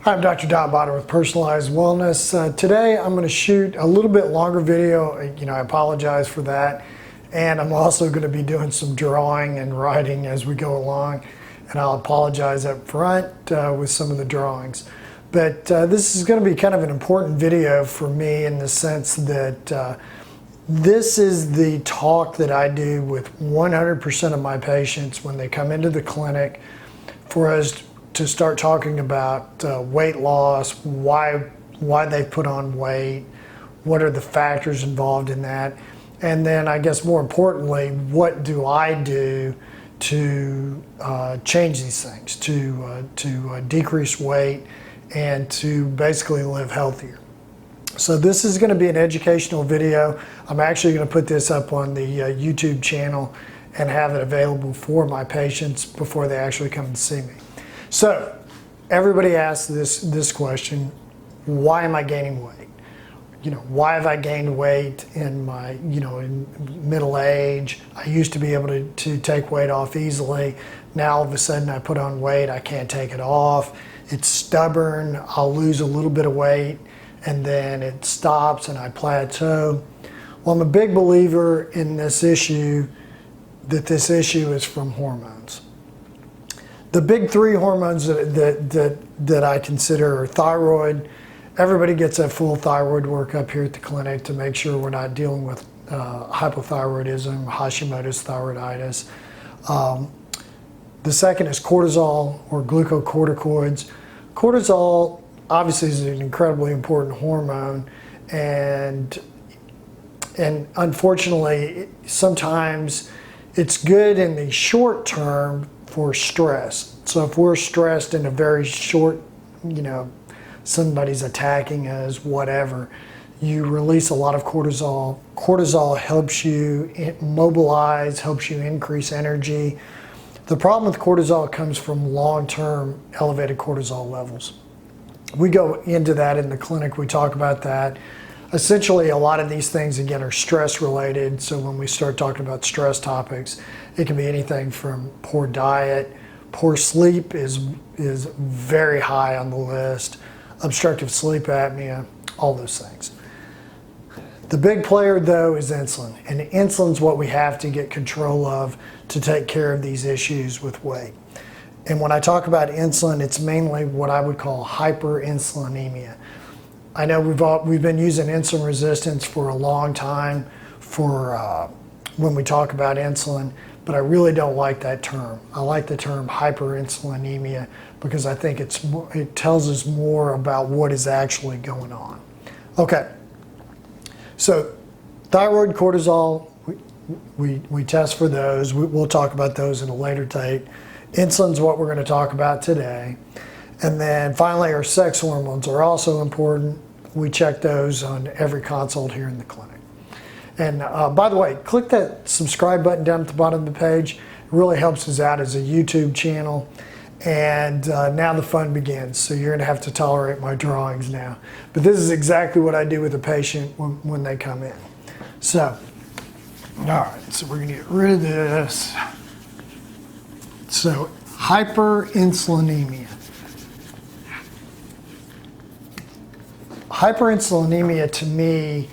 Hi, I'm Dr. Don Botter with Personalized Wellness. Today I'm going to shoot a little bit longer video. I apologize for that. And I'm also going to be doing some drawing and writing as we go along. And I'll apologize up front with some of the drawings. But this is going to be kind of an important video for me in the sense that this is the talk that I do with 100% of my patients when they come into the clinic for us to start talking about weight loss, why they put on weight, what are the factors involved in that, and then I guess more importantly, what do I do to change these things, to decrease weight and to basically live healthier. So this is going to be an educational video. I'm actually going to put this up on the YouTube channel and have it available for my patients before they actually come and see me. So everybody asks this question: why am I gaining weight? Why have I gained weight in my in middle age? I used to be able to take weight off easily. Now all of a sudden I put on weight, I can't take it off. It's stubborn. I'll lose a little bit of weight and then it stops and I plateau. Well, I'm a big believer in this issue, that this issue is from hormones. The big three hormones that I consider are thyroid. Everybody gets a full thyroid workup here at the clinic to make sure we're not dealing with hypothyroidism, Hashimoto's thyroiditis. The second is cortisol or glucocorticoids. Cortisol obviously is an incredibly important hormone, and unfortunately sometimes it's good in the short term for stress. So if we're stressed in a very short, somebody's attacking us, whatever, you release a lot of cortisol. Cortisol helps you mobilize, helps you increase energy. The problem with cortisol comes from long-term elevated cortisol levels. We go into that in the clinic, we talk about that. Essentially, a lot of these things, again, are stress related. So when we start talking about stress topics, it can be anything from poor diet, poor sleep is very high on the list, obstructive sleep apnea, all those things. The big player, though, is insulin. And insulin's what we have to get control of to take care of these issues with weight. And when I talk about insulin, it's mainly what I would call hyperinsulinemia. I know we've been using insulin resistance for a long time for when we talk about insulin, but I really don't like that term. I like the term hyperinsulinemia because I think it tells us more about what is actually going on. Okay, so thyroid, cortisol, we test for those. We'll talk about those in a later date. Insulin's what we're going to talk about today. And then finally, our sex hormones are also important. We check those on every consult here in the clinic. And by the way, click that subscribe button down at the bottom of the page. It really helps us out as a YouTube channel. And now the fun begins. So you're going to have to tolerate my drawings now. But this is exactly what I do with a patient when they come in. So, all right, so we're going to get rid of this. So, hyperinsulinemia. Hyperinsulinemia, to me,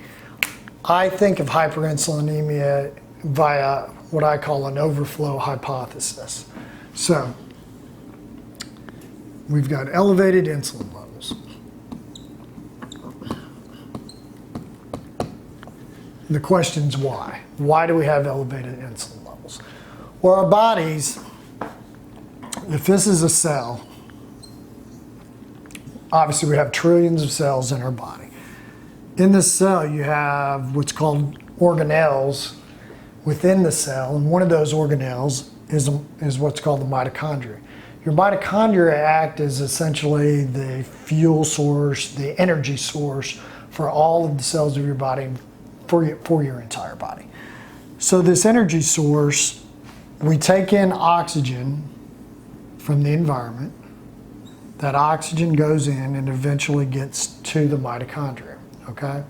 I think of hyperinsulinemia via what I call an overflow hypothesis. So, we've got elevated insulin levels. The question's why? Why do we have elevated insulin levels? Well, our bodies, if this is a cell, obviously we have trillions of cells in our body. In this cell you have what's called organelles within the cell, and one of those organelles is what's called the mitochondria. Your mitochondria act as essentially the fuel source, the energy source for all of the cells of your body, for your entire body. So this energy source, we take in oxygen from the environment. That oxygen goes in and eventually gets to the mitochondria, okay?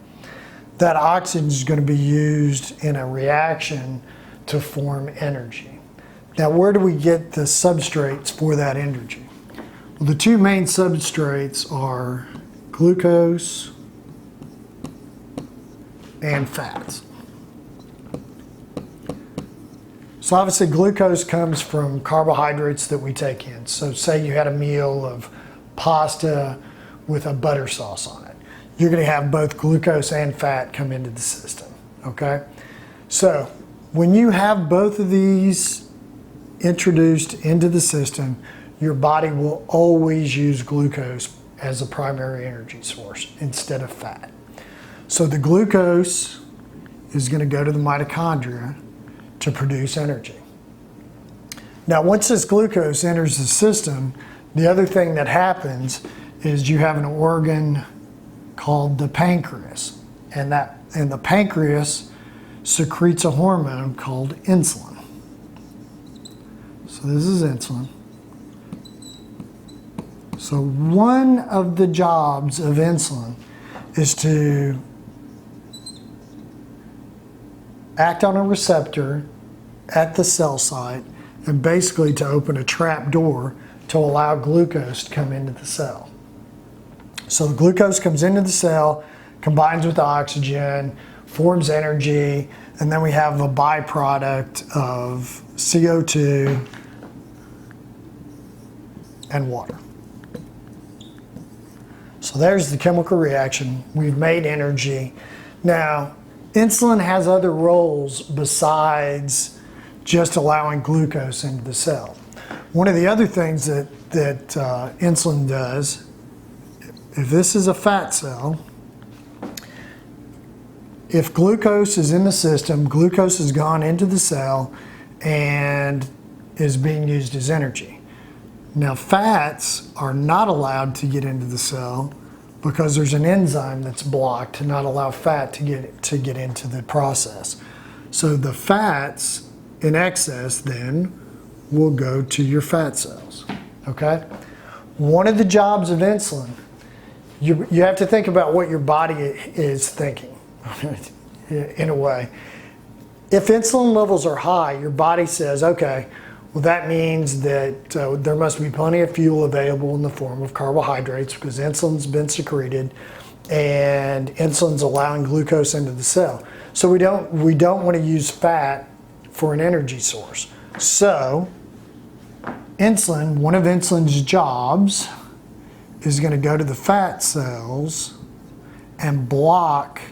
That oxygen is going to be used in a reaction to form energy. Now, where do we get the substrates for that energy? Well, the two main substrates are glucose and fats. So obviously glucose comes from carbohydrates that we take in. So say you had a meal of pasta with a butter sauce on it. You're going to have both glucose and fat come into the system, okay? So when you have both of these introduced into the system, your body will always use glucose as a primary energy source instead of fat. So the glucose is going to go to the mitochondria to produce energy. Now, once this glucose enters the system, the other thing that happens is you have an organ called the pancreas, and the pancreas secretes a hormone called insulin. So this is insulin. So one of the jobs of insulin is to act on a receptor at the cell site and basically to open a trap door to allow glucose to come into the cell. So the glucose comes into the cell, combines with the oxygen, forms energy, and then we have a byproduct of CO2 and water. So there's the chemical reaction. We've made energy. Now, insulin has other roles besides just allowing glucose into the cell. One of the other things that insulin does, if this is a fat cell, if glucose is in the system, glucose has gone into the cell and is being used as energy. Now, fats are not allowed to get into the cell because there's an enzyme that's blocked to not allow fat to get into the process. So the fats in excess then will go to your fat cells, okay? One of the jobs of insulin, you have to think about what your body is thinking in a way. If insulin levels are high, your body says, okay, well, that means that there must be plenty of fuel available in the form of carbohydrates because insulin's been secreted and insulin's allowing glucose into the cell. So we don't want to use fat for an energy source. So insulin, one of insulin's jobs is going to go to the fat cells and block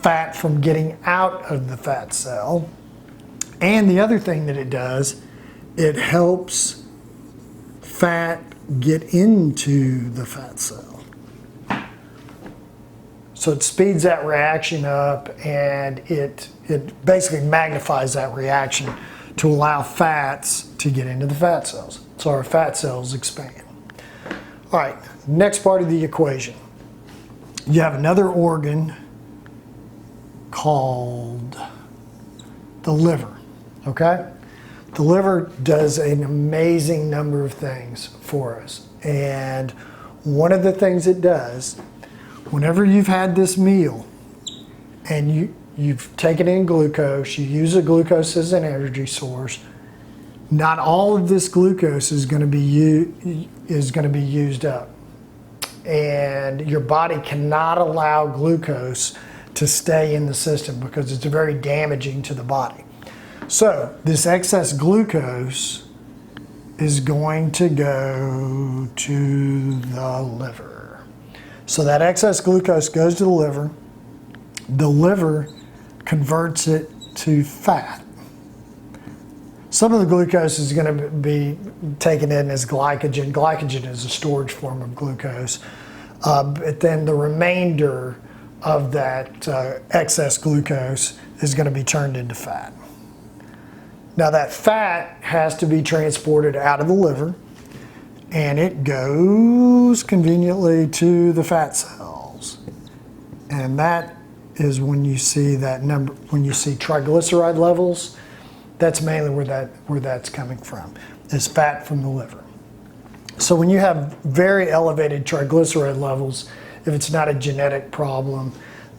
fat from getting out of the fat cell. And the other thing that it does, it helps fat get into the fat cell. So it speeds that reaction up and it basically magnifies that reaction to allow fats to get into the fat cells. So our fat cells expand. All right, next part of the equation. You have another organ called the liver. Okay? The liver does an amazing number of things for us. And one of the things it does, whenever you've had this meal and you've taken in glucose, you use the glucose as an energy source, not all of this glucose is going to be used up. And your body cannot allow glucose to stay in the system because it's very damaging to the body. So this excess glucose is going to go to the liver. So that excess glucose goes to the liver. The liver converts it to fat. Some of the glucose is going to be taken in as glycogen. Glycogen is a storage form of glucose. But then the remainder of that excess glucose is going to be turned into fat. Now that fat has to be transported out of the liver and it goes conveniently to the fat cells. And that is when you see that number, when you see triglyceride levels, that's mainly where that's coming from, is fat from the liver. So when you have very elevated triglyceride levels, if it's not a genetic problem,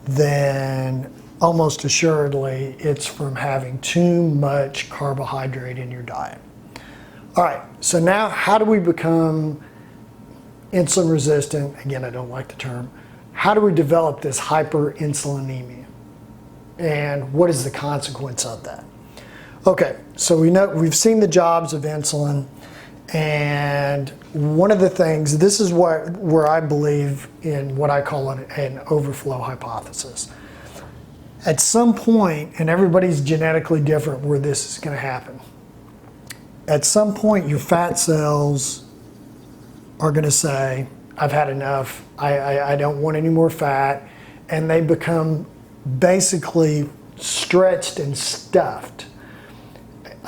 then almost assuredly it's from having too much carbohydrate in your diet. All right, so now how do we become insulin resistant? Again, I don't like the term. How do we develop this hyperinsulinemia? And what is the consequence of that? Okay, so we've seen the jobs of insulin, and one of the things, this is where I believe in what I call an overflow hypothesis. At some point, and everybody's genetically different where this is going to happen, at some point your fat cells are going to say, I've had enough, I don't want any more fat, and they become basically stretched and stuffed.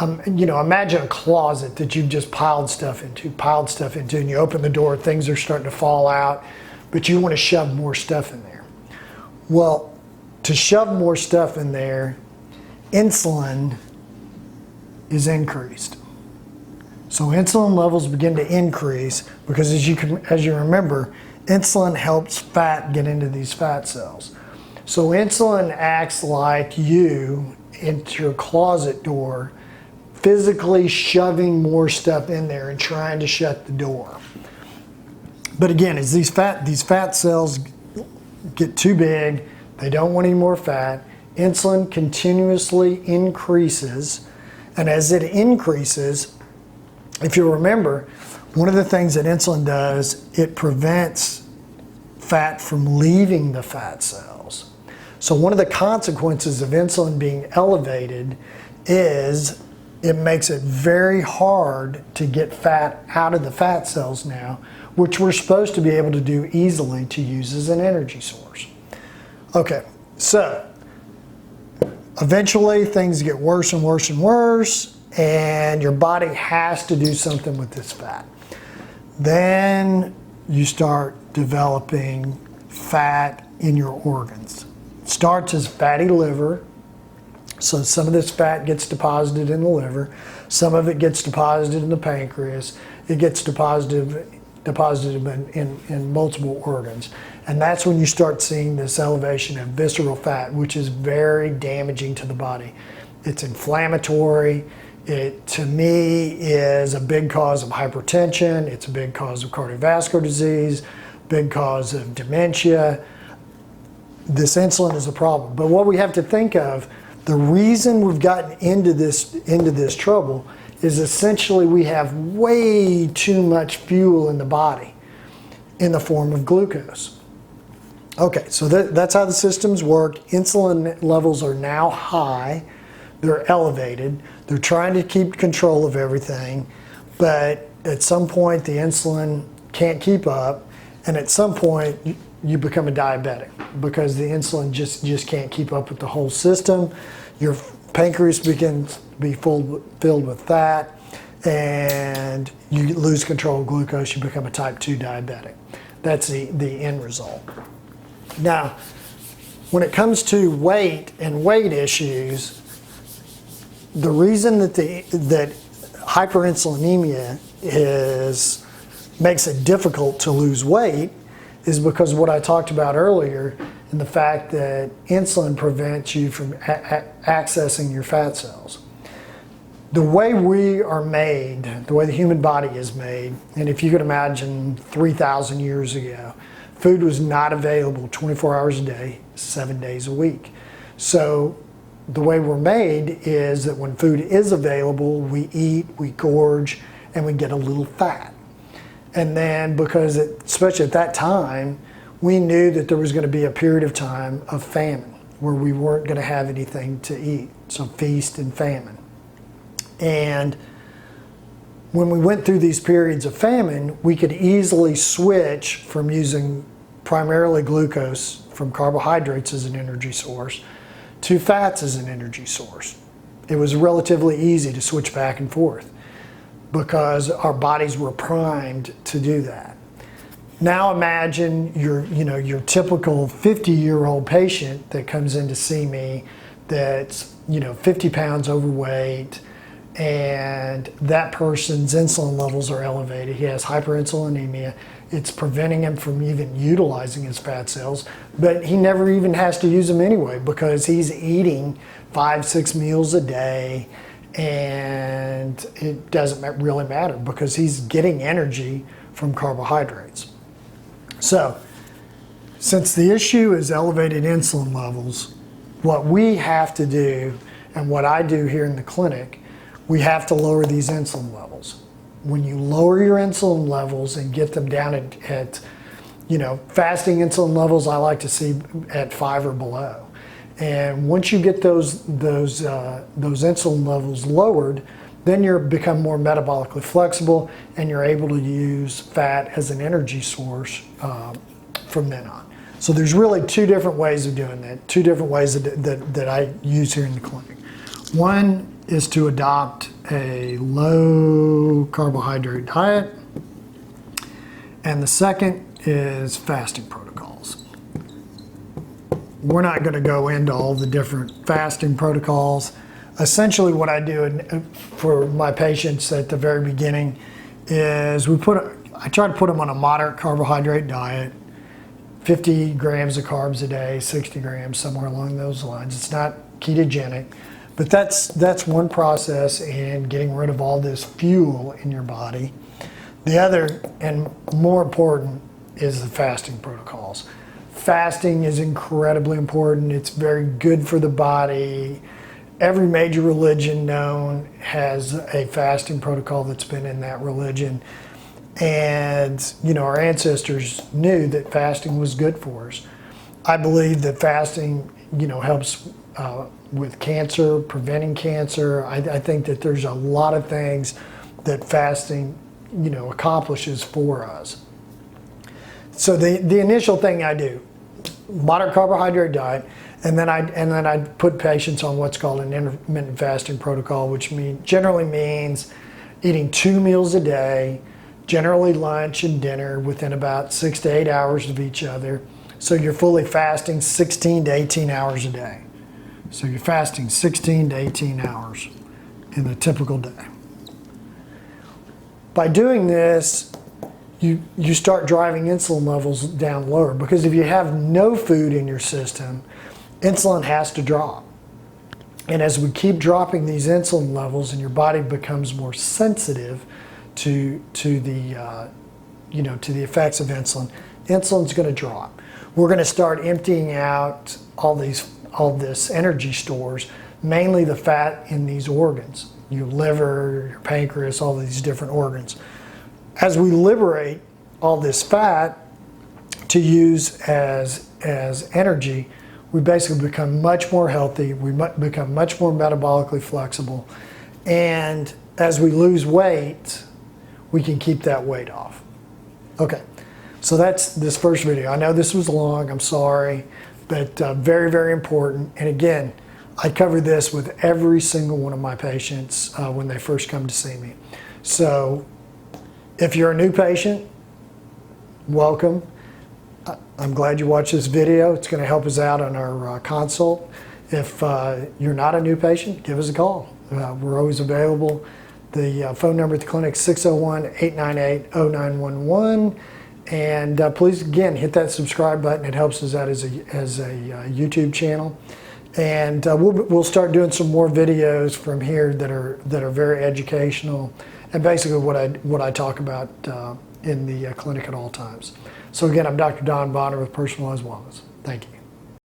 Imagine a closet that you've just piled stuff into, and you open the door, things are starting to fall out, but you want to shove more stuff in there. Well, to shove more stuff in there, insulin is increased. So insulin levels begin to increase because as you remember, insulin helps fat get into these fat cells. So insulin acts like you into your closet door, physically shoving more stuff in there and trying to shut the door. But again, as these fat cells get too big, they don't want any more fat, insulin continuously increases, and as it increases, if you remember, one of the things that insulin does, it prevents fat from leaving the fat cells. So one of the consequences of insulin being elevated is it makes it very hard to get fat out of the fat cells now, which we're supposed to be able to do easily to use as an energy source. Okay, so eventually things get worse and worse and worse, and your body has to do something with this fat. Then you start developing fat in your organs. It starts as fatty liver. So some of this fat gets deposited in the liver, some of it gets deposited in the pancreas, it gets deposited in multiple organs. And that's when you start seeing this elevation of visceral fat, which is very damaging to the body. It's inflammatory. It, to me, is a big cause of hypertension. It's a big cause of cardiovascular disease, big cause of dementia. This insulin is a problem. But what we have to think of, the reason we've gotten into this trouble is essentially we have way too much fuel in the body in the form of glucose. Okay, so that's how the systems work. Insulin levels are now high. They're elevated. They're trying to keep control of everything, but at some point the insulin can't keep up, and at some point you become a diabetic because the insulin just can't keep up with the whole system. Your pancreas begins to be filled with fat, and you lose control of glucose. You become a type 2 diabetic. That's the end result. Now, when it comes to weight and weight issues, the reason that hyperinsulinemia makes it difficult to lose weight is because of what I talked about earlier, and the fact that insulin prevents you from accessing your fat cells. The way we are made, the way the human body is made, and if you could imagine 3,000 years ago, food was not available 24 hours a day, 7 days a week. So the way we're made is that when food is available, we eat, we gorge, and we get a little fat. And then because, especially at that time, we knew that there was going to be a period of time of famine where we weren't going to have anything to eat. So feast and famine. And when we went through these periods of famine, we could easily switch from using primarily glucose from carbohydrates as an energy source to fats as an energy source. It was relatively easy to switch back and forth because our bodies were primed to do that. Now imagine your typical 50-year-old patient that comes in to see me that's 50 pounds overweight, and that person's insulin levels are elevated. He has hyperinsulinemia. It's preventing him from even utilizing his fat cells, but he never even has to use them anyway because he's eating 5-6 meals a day, and it doesn't really matter because he's getting energy from carbohydrates. So, since the issue is elevated insulin levels, what we have to do, and what I do here in the clinic, we have to lower these insulin levels. When you lower your insulin levels and get them down at fasting insulin levels, I like to see at 5 or below. And once you get those insulin levels lowered, then you become more metabolically flexible and you're able to use fat as an energy source from then on. So there's really two different ways of doing that, two different ways that I use here in the clinic. One is to adopt a low carbohydrate diet, and the second is fasting protocols. We're not going to go into all the different fasting protocols. Essentially what I do for my patients at the very beginning is I try to put them on a moderate carbohydrate diet, 50 grams of carbs a day, 60 grams, somewhere along those lines. It's not ketogenic, but that's one process in getting rid of all this fuel in your body. The other, and more important, is the fasting protocols. Fasting is incredibly important. It's very good for the body. Every major religion known has a fasting protocol that's been in that religion. And, our ancestors knew that fasting was good for us. I believe that fasting, helps with cancer, preventing cancer. I think that there's a lot of things that fasting, accomplishes for us. So the initial thing I do, moderate carbohydrate diet, and then I put patients on what's called an intermittent fasting protocol, which generally means eating 2 meals a day, generally lunch and dinner within about 6 to 8 hours of each other. So you're fully fasting 16 to 18 hours a day. So you're fasting 16 to 18 hours in a typical day. By doing this, you start driving insulin levels down lower, because if you have no food in your system, insulin has to drop. And as we keep dropping these insulin levels and your body becomes more sensitive to the effects of insulin, insulin's going to drop. We're going to start emptying out all this energy stores, mainly the fat in these organs, your liver, your pancreas, all these different organs. As we liberate all this fat to use as energy, we basically become much more healthy, we become much more metabolically flexible, and as we lose weight, we can keep that weight off. Okay, so that's this first video. I know this was long, I'm sorry, but very, very important. And again, I cover this with every single one of my patients when they first come to see me. So if you're a new patient, welcome. I'm glad you watched this video. It's going to help us out on our consult. If you're not a new patient, give us a call. We're always available. The phone number at the clinic is 601-898-0911. And please, again, hit that subscribe button. It helps us out as a YouTube channel. And we'll start doing some more videos from here that are very educational, and basically what I talk about in the clinic at all times. So again, I'm Dr. Don Bonner with Personalized Wellness. Thank you.